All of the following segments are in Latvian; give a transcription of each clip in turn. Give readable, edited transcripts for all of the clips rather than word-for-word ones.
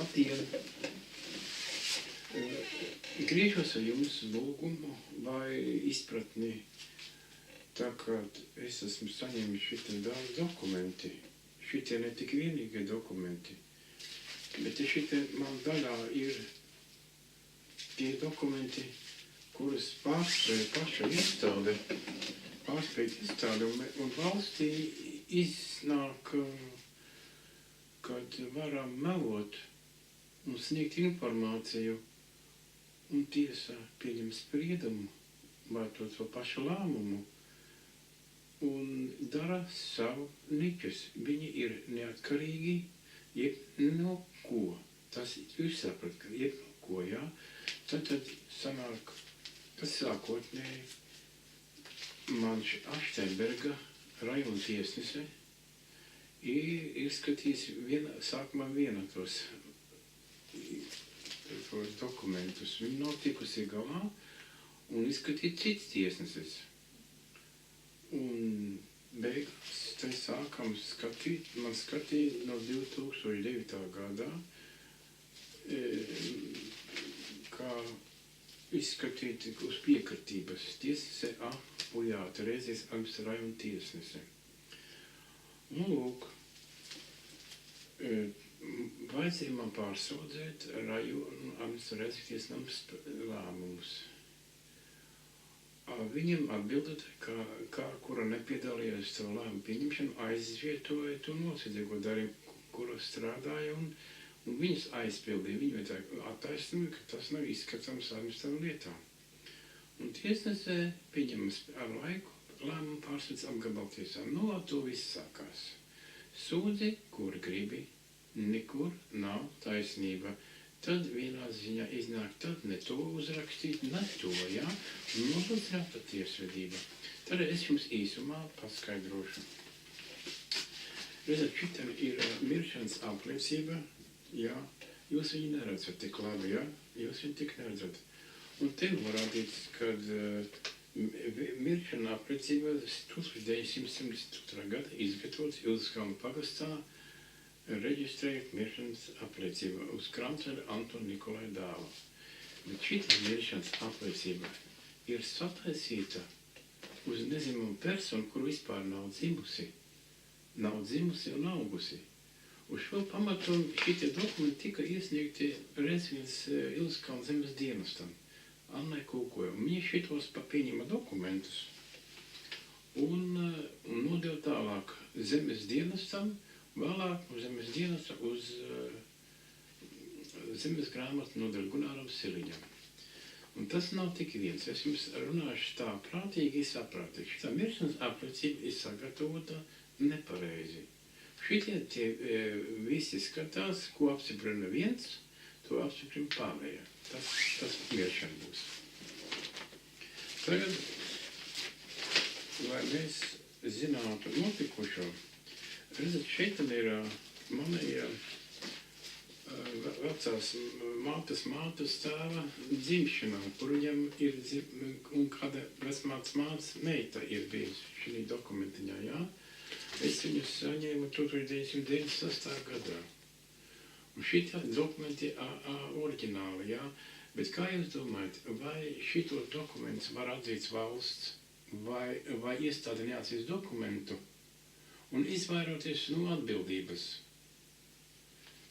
Labdien! Griežos ar jums lūgumu vai izpratni, tā kā es esmu saņēmis šitie daudz dokumenti. Šitie ne tik vienīgie dokumenti, bet šitie man daļā ir tie dokumenti, kurus pārspēja paša iestāde, un valstī iznāk, kad varam melot un sniegt informāciju, un tiesa pieņem spriedumu, vai to pašu lēmumu, un dara savu niķus. Viņi ir neatkarīgi, jeb no ko. Tas jūs saprat, ka jeb no ko, jā. Tad sanāk, kas sākotnēji man Aštenberga rajona tiesnese ir skatījis sākumā viena tos dokumentus. Viņi nav tikusi galā un izskatīt cits tiesneses. Un beigās te sākam skatīt, man skatīja no 2009. gadā, kā izskatīt uz piekritības tiesnese Pujāta, Rēzijas administrājuma tiesnese. Un lūk, vajadzēja man pārsaudzēt rajonu administrācijas tiesnams lēmumus. Viņam atbildot, kā kura nepiedalījās savu lēmumu pieņemšanu, aizvietoja to nosacīgo darījumu, kuru strādāja, un viņus aizpildīja. Viņi vajadzēja attaisnoja, ka tas nav izskatāms administratīvām lietām. Un tiesnese pieņemas ar laiku lēmumu pārsauc apgabaltiesā. Nu, to viss sākās. Sūdzi, kur gribi, nekur nav taisnība. Tad vienā ziņā iznāk, tad ne to uzrakstīt, ne to, jā, un nodrošināt tiesvedība. Tad es jums īsumā paskaidrošu. Redzat, šitam ir miršanas apliecība, jā, jūs viņu neredzat tik labi, jā, jūs viņu tik neredzat. Un te varādīts, kad miršana apliecība 1972. gada izgatavots Ilzkalnu pagastā, reģistrējot miršanas apliecību uz Kramceļa Antona Nikolai dāvu. Bet šita miršanas apliecība ir sataisīta uz nezināmu personu, kuru vispār nav dzimusi un augusi. Uz šo pamatu šitie dokumenti tika iesniegti Rēzijas Ilzkalnu zemes dienestam, Annai Kūkoja. Viņa šitos pieņema dokumentus un nodeva tālāk zemes dienestam, vēlāk no zemes dienesta uz zemes grāmatu nodaļu Gunāram Siliņam. Un tas nav tik viens. Es jums runāšu tā prātīgi, saprātīgi. Šitā miršanas apliecība ir sagatavota nepareizi. Šitie tie visi skatās, ko apstiprina viens, to apstiprina pārējā. Tas miršana būs. Tagad, lai mēs zinātu notikušo, redzat, šeit ir manējā vecās mātes tēva dzimšanā, kur viņam ir, un kāda vecmātes meita ir bijusi šī dokumentiņā, jā. Es viņus saņēmu 1996. gadā. Un šitie dokumenti oriģināli, jā. Bet kā jūs domājat, vai šito dokumentus var atzīt valsts, vai iestāde neatzīs dokumentu, un izvairoties no atbildības?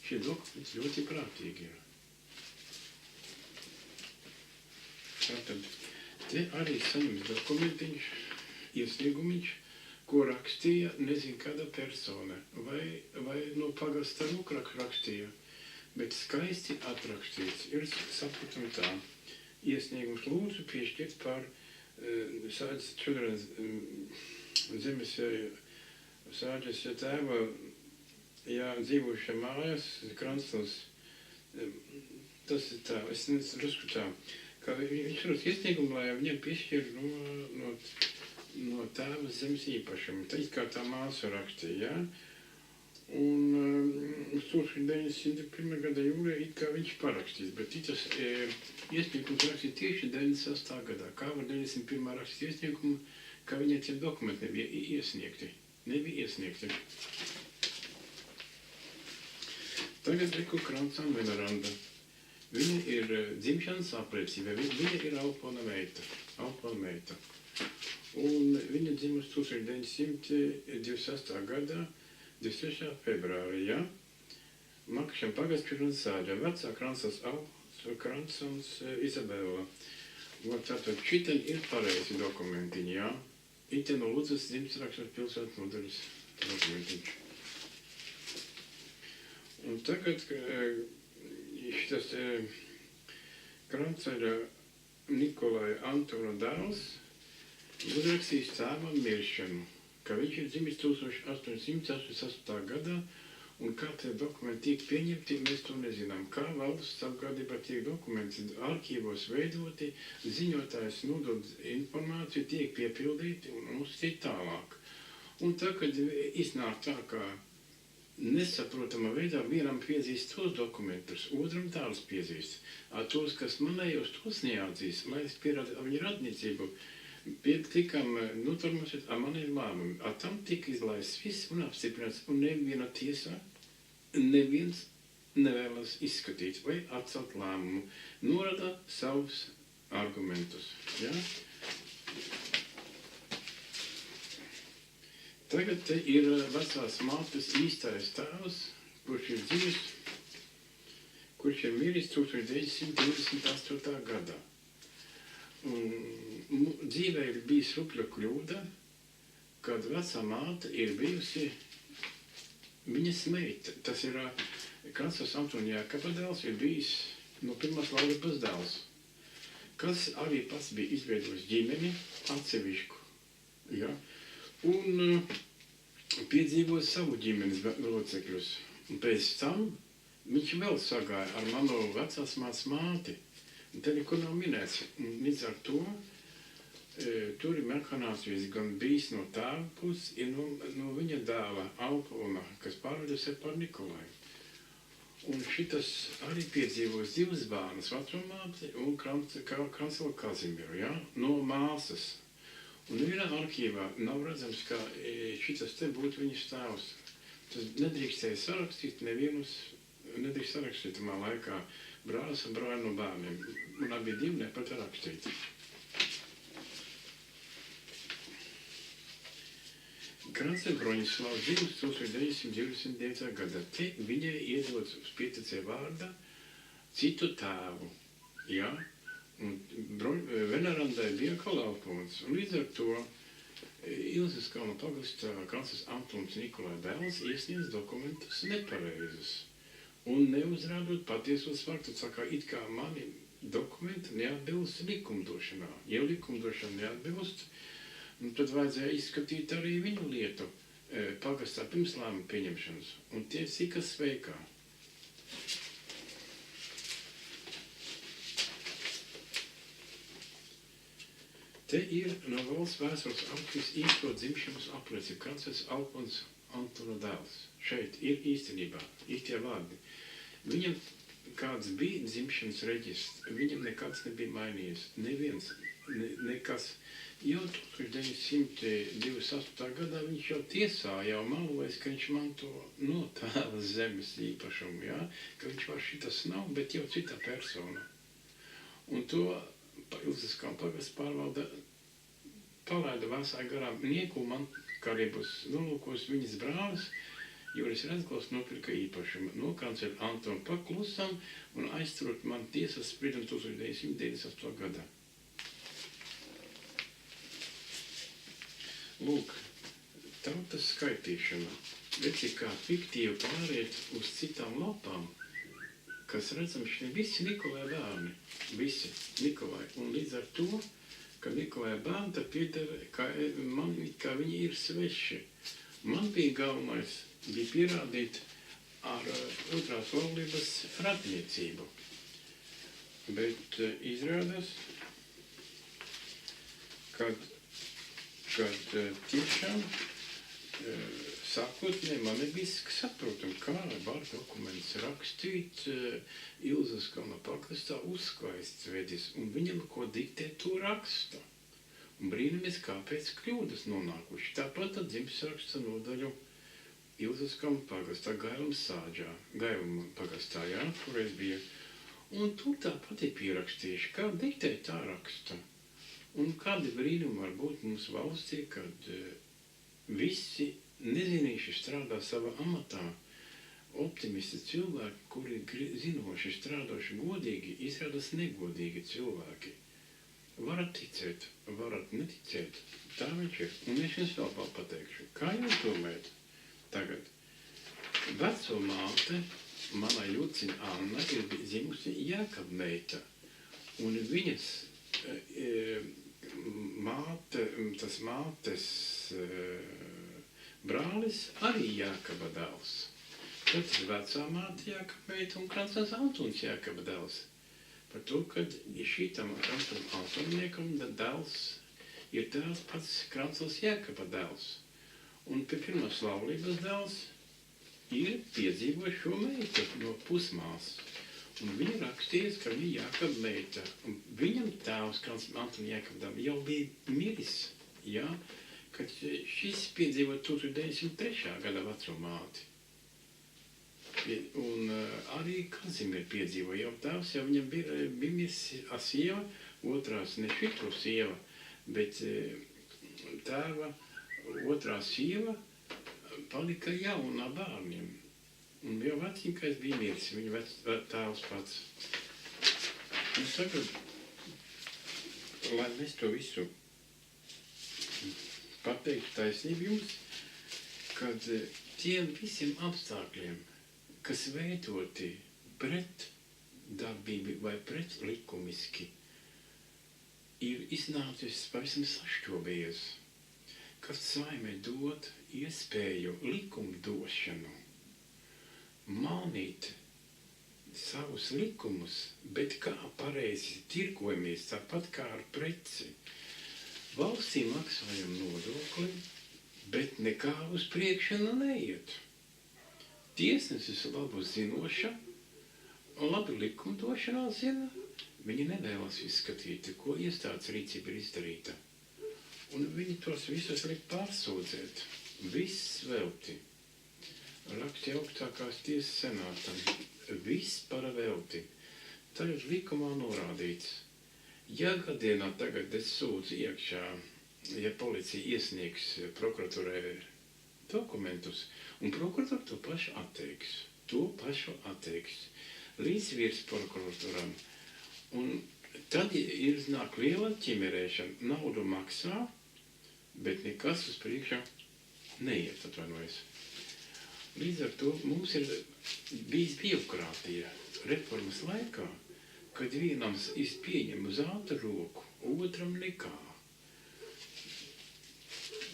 Šie dokumenti ļoti prātīgi ir. Tātad, te arī saņems dokumentiņš, iesniegumiņš, ko rakstīja nezinu kāda persona, vai no pagasta rūkraka rakstīja, bet skaisti atrakstīts. Ir saprotam tā, iesniegums lūdzu piešķirt par zemes Sāģes tēva dzīvojušā mājas, Kranslavas, tas ir tā, es drusku tā, ka viņš runās iesniegumu, lai viņam piešķir no tēva zemes īpašumu. Tā kā tā māsa rakstīja, jā. Un 1901. gada jūlijā it kā viņš parakstīs, bet tas iesniegums rakstīt tieši 96. gadā. Kā var 91. rakstīt iesniegumu, ka viņai tie dokumenti nebija iesniegti. Tagad reku Krancam Veneranda. Viņa ir dzimšanas apliecība, viņa ir Alpona meita. Un viņa dzimusi 1928. gadā, 23. februārī, ja? Makašana pagasts Pirmsāģa, vecā Krancans Izabela. Tātad šitan ir pareizi dokumentiņi, ja? Ite no Ludzas dzimtsrakstās pilsētas nodaļas dokumentiņš. Un tagad šitas Kranceļa Nikolaja Antona dēls uzrakstījis tēvam miršanu, ka viņš ir dzimis 1888. gadā, un kā tie dokumenti tiek pieņemti, mēs to nezinām. Kā valsts apgādībā tiek dokumenti arķīvos veidoti, ziņotājs nodod informāciju, tiek piepildīti un uzskatīt tālāk. Un tā, kad iznāk tā, kā nesaprotama veidā vienam piezīst tos dokumentus, otram tālus piezīst. Tos, kas manējos, tos neatzīs, lai es pierādu viņu radniecību, tikam notarmosiet, man ir lēmumi. Tam tika izlaists viss un apstiprināts, un neviena tiesā neviens nevēlas izskatīt vai atcelt lēmumu. Norada savus argumentus. Ja? Tagad te ir vecās mātes īstais tēvs, kurš ir miris 1928. gadā. Dzīvē ir bijis rupja kļūda, kad vecā māte ir bijusi viņas meita. Tas ir Krancas Antona Jākapa dēls, ir bijis no pirmās laulības dēls, kas arī pats bija izveidojis ģimeni atsevišķu. Ja? Un piedzīvoja savu ģimenes locekļus. Un pēc tam viņš vēl sagāja ar manu vecās mātes māti. Un te nekur nav minēts. Un līdz ar to tur ir mehānācijas gan bijis no tēva puses, no viņa dēla Alpona, kas pārvedusi par Nikolaju. Un šitas arī piedzīvojas divas bērnas, vecumāti un Krancela Kazimieru, ja? No māsas. Un vienā arķīvā nav redzams, ka šitas te būtu viņas tēvs. Tas nedrīkstēja sarakstīt nevienus, nedrīkst sarakstīt tamā laikā brālis un brāļi no bērniem. Un abi divi nepat rakstīt. Krancela Broņislavs dzimis 1929. gadā. Te viņai iedots uz pieticē vārdā citu tēvu. Ja? Un Venerandai bija Alpons. Un līdz ar to Ilzes kalna pagastā Krancas Antons Nikolai dēls iesniedz dokumentus nepareizus. Un neuzrādot patiesos faktus, saka, it kā mani dokumenti neatbilst likumdošanā. Ja likumdošana neatbilst, tad vajadzēja izskatīt arī viņu lietu pagastā pirms lēmuma pieņemšanas. Un tie sika sveikā. Te ir no valsts vēstures arhīvs īsto dzimšanas apliecība Krancas Alpons Antona dēls. Šeit ir īstenībā, īstie vārdi. Viņam kāds bija dzimšanas reģistrs, viņam nekāds nebija mainījies. Neviens, nekas. Jau 1928. gadā viņš jau tiesā jau malojis, ka viņš manto no tēva zemes īpašumu, ja? Ka viņš var šitas nav, bet jau cita persona. Un to Ilzes kalna pagasts pārvalda palaida vēsā garām nieku man karības nolūkos viņas brālis, Juris Redzgals nopirka īpašumu no Krancela Antona paklusam un aizturot man tiesas spriedumu 1998. gadā. Lūk, tautas skaitīšana. Redzi, kā fiktīvi pāriet uz citām lapām, kas redzam šie visi Nikolai bērni. Visi Nikolai. Un līdz ar to, ka Nikolai bērni tad piedara, man kā viņi ir sveši. Man bija galvenais bija pierādīt ar otrās laulības radniecību. Bet izrādās, kad tiešām sākotnēji man nebija saprotam, kā var dokumentus rakstīt Ilzes kalna pagastā uzskaists vedis, un viņam, ko diktē, to raksta. Un brīnamies, kāpēc kļūdas nonākuši. Tāpat dzimšanas raksta nodaļu Ilzuskam pagastā, Gailuma pagastā, jā, kur es biju. Un tur tāpat ir pierakstījuši, kā diktē tā raksta. Un kādi brīnumi var būt mūsu valstī, kad visi nezinīši strādā savā amatā. Optimisti cilvēki, kuri zinoši strādoši godīgi, izrādās negodīgi cilvēki. Varat ticēt, varat neticēt, tā viņš ir. Un es jums vēl pateikšu, kā jūs domājat tagad? Veco māte, mana Juciņa Anna, ir dzimusi Jēkabmeita, un viņas tas mātes brālis arī Jēkaba dēls. Tad ir vecā māte Jēkabmeita un Krancels Antons Jēkaba dēls. Par to, kad šitam Krancels Antoniekam dēls ir dēls pats Krancels Jēkaba dēls. Un pie pirmās laulības dēls ir piedzīvojis šo meitu no pusmās. Un viņa rakstījies, ka viņa Jēkaba meita. Un viņam tēvs Krancels Antons Jēkaba dēls jau bija miris, jā, kad šis piedzīvoja 1903. Gada veco māti. Un arī Kazimir piedzīvoja, jau tēvs, jau viņam bija sieva, otrās ne šito sieva, bet tēva otrā sieva palika jaunā bērniem. Un jau vecīkais bija miris, viņa tēvs pats. Un tagad, lai mēs to visu pateiktu taisnību jums, kad tiem visiem apstākļiem, kas veidoti pret darbību vai pret likumiski, ir iznācis pavisam sašķobējies, kad Saeimai dod iespēju likumdošanu mainīt savus likumus, bet kā pareizi tirkojamies, tāpat kā ar preci. Valstī maksājam nodokli, bet nekā uz priekšanu neiet. Tiesnesis labu zinoša, labi likumdošanā zina, viņi nevēlas izskatīt, ko iestādes rīcība ir izdarīta. Un viņi tos visus liek pārsūdzēt. Viss velti. Raksti augstākās tiesas senātam. Viss par velti. Tā ir likumā norādīts. Ja gadienā tagad es sūdzu iekšā, ja policija iesniegs prokuratūrai dokumentus, un prokuratūra to pašu atteiks. Līdz virs prokuratūram. Un tad ir nāk liela ķimerēšana. Naudu maksā, bet nekas uz priekšā neiet, atvainojas. Līdz ar to mums ir bijis birokrātija reformas laikā, kad vienam pieņem uz ātru roku, otram nekā.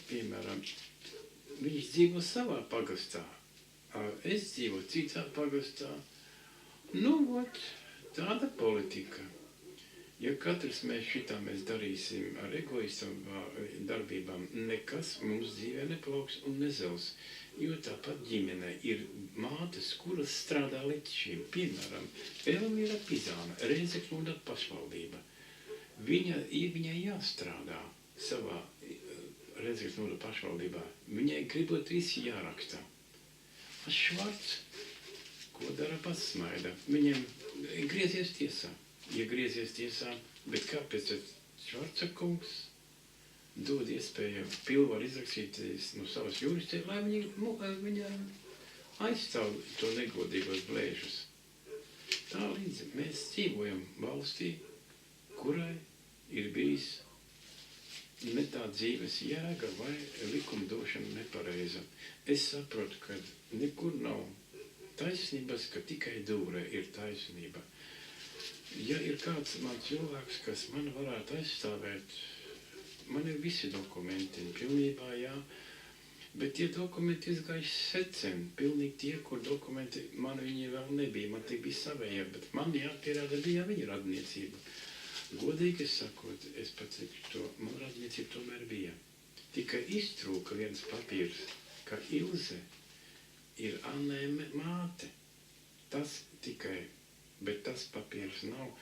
Piemēram, viņš dzīvo savā pagastā, es dzīvo citā pagastā. Nu, tāda politika. Ja katrs mēs darīsim ar egoistam darbībām, nekas mums dzīvē neplauks un nezels. Jo tāpat ģimenē ir mātes, kuras strādā līdz šim. Piemēram, Elvīra Pizāna, Rēzekņu pašvaldība. Viņai jāstrādā savā Rēzekņu pašvaldībā. Viņai gribot visi jārakstā. Švarts, ko dara pats Smaida? Viņiem griezies tiesā. Iegriezies tiesā, bet kāpēc Švarca kungs dod iespēju pilnvaru izrakstīt no savas juristē, lai viņa aizstāv to negodīgos blēžus. Tā līdzi mēs dzīvojam valstī, kurai ir bijis ne tā dzīves jēga vai likumdošana nepareiza. Es saprotu, ka nekur nav taisnības, ka tikai dūrē ir taisnība. Ja ir kāds man cilvēks, kas man varētu aizstāvēt, man ir visi dokumenti, pilnībā jā, bet tie dokumenti izgājuši secen, pilnīgi tie, kur dokumenti man viņi vēl nebija, man tie bija savējie, bet man jāpierāda bija viņa radniecība. Godīgi sakot, es pats to, man radniecība tomēr bija. Tikai iztrūka viens papīrs, ka Ilze ir Annē māte. Tas tikai, bet tas papīrs nav.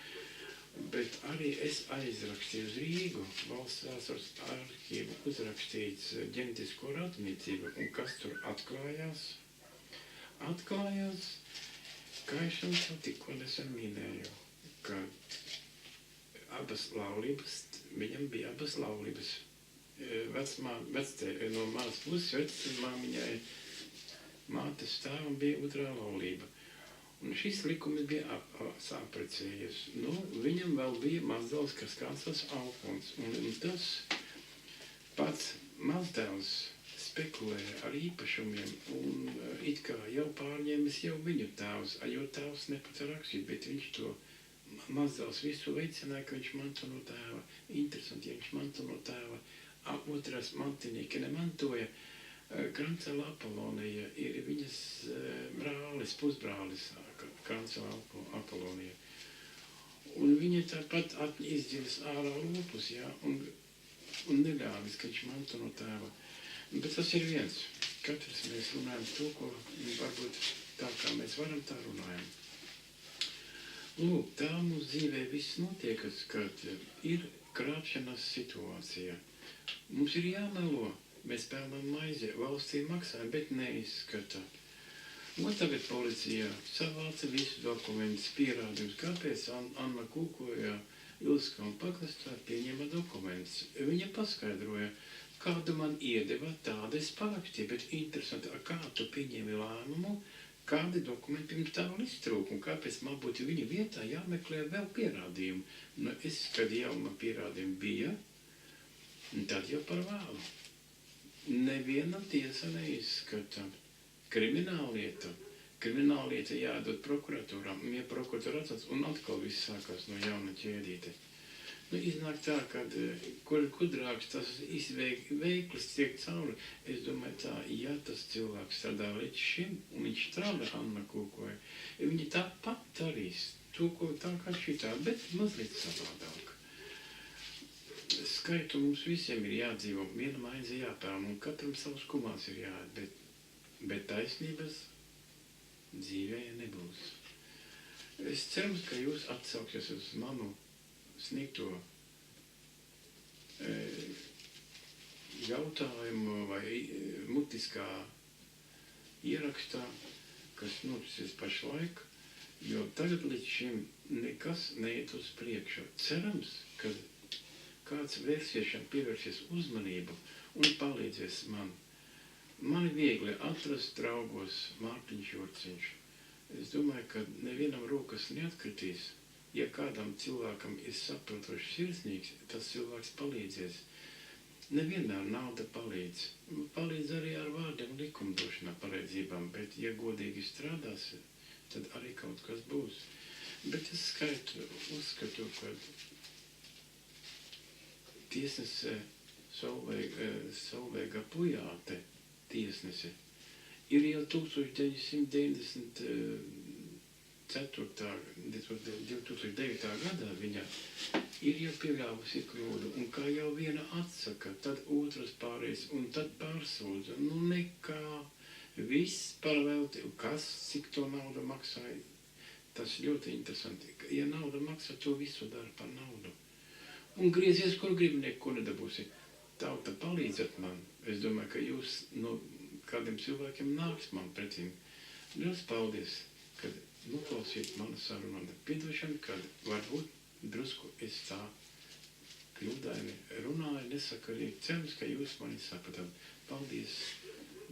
Bet arī es aizrakstīju uz Rīgu, valsts vēstures arhīvu, uzrakstīts ģenetisko radniecību, un kas tur atklājās? Atklājās, kā es jums jau tikko nesen minēju, ka abas laulības, viņam bija abas laulības. No manas puses vecmāmiņai mātes tēvam bija otrā laulība. Un šis likums bija sāprecējies. Nu, viņam vēl bija mazdēls, kas kādsās Alfons. Un tas pats mazdēls spekulēja ar īpašumiem un it kā jau pārņēmis jau viņu tēvs, jo tēvs nepats rakstīt, bet viņš to mazdēls visu veicināja, ka viņš manto no tēva. Interesanti, ja viņš manto no tēva. Otrās mantinieki nemantoja. Krancela Apolonija ir viņas brālis, pusbrālis, Krancela Apolonija. Un viņa tāpat izdziļas ārā lopus, ja, un neļāvis, ka viņš manto no tēva. Bet tas ir viens. Katrs mēs runājam to, ko varbūt tā kā mēs varam, tā runājam. Lūk, tā mums dzīvē viss notiekas, kad ir krāpšanas situācija. Mums ir jāmelo. Mēs pelnām maizi, valstī maksājam, bet neizskata. Un tagad policija savāca visu dokumentus, pierādījums, kāpēc Anna Kūkoja Ilskā un Paklastā pieņēma dokumentus. Viņa paskaidroja, kādu man iedeva, tāda es parakstīju, bet interesanti, kā tu pieņēmi lēmumu, kādi dokumenti pirms tā vēl iztrūk, un kāpēc man būtu viņa vietā jāmeklē vēl pierādījumu. Nu, kad jau man pierādījumi bija, tad jau par vēlu. Neviena tiesa neizskata krimināllieta. Krimināllieta jādod prokuratūrām, un ja prokuratūra atsats, un atkal viss sākās no jauna ķēdīte. Nu, iznāk tā, kad kur ir gudrāks, tas veiklis tiek cauri. Es domāju tā, ja tas cilvēks strādā līdz šim, un viņš strādā Anna Kūkoja, viņi tāpat darīs to, ko tā kā šitā, bet mazliet savādāk. Skaitu mums visiem ir jādzīvo, viena maize jāpelna, un katram savs kumās ir jāēd, bet taisnības dzīvē nebūs. Es ceru, ka jūs atsauksies uz manu sniegto jautājumu vai mutiskā ierakstā, kas noticies pašlaik, jo tagad līdz šim nekas neiet uz priekšu. Cerams, ka kāds pievērsies uzmanību un palīdzies man. Man ir viegli atrast draugos Mārtiņš Jurciņš. Es domāju, ka nevienam rokas neatkritīs. Ja kādam cilvēkam ir saprotošs sirsnīgs, tas cilvēks palīdzies. Nevienmēr nauda palīdz. Palīdz arī ar vārdiem likumdošanā palīdzībām, bet ja godīgi strādāsi, tad arī kaut kas būs. Bet es uzskatu, ka tiesnese Solveiga Pujāte tiesnese ir jau 2009. Gadā viņa ir jau pieļāvusi kļūdu, un kā jau viena atsaka, tad otras pārējais, un tad pārsūdza. Nu nekā, viss parvelti, kas, cik to naudu maksāja, tas ļoti interesanti. Ja nauda maksā, to visu dara par naudu. Un griezies, kur gribi, neko nedabūsi. Tauta palīdzat man. Es domāju, ka jūs no kādiem cilvēkiem nāks man pretīm. Liels paldies, kad noklausīt manu sarunu. Piedošanu, kad varbūt drusku es tā kļūdaini runāju, nesakarīgi. Cerams, ka jūs mani sapratat. Paldies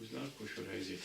uz nākošo reizi.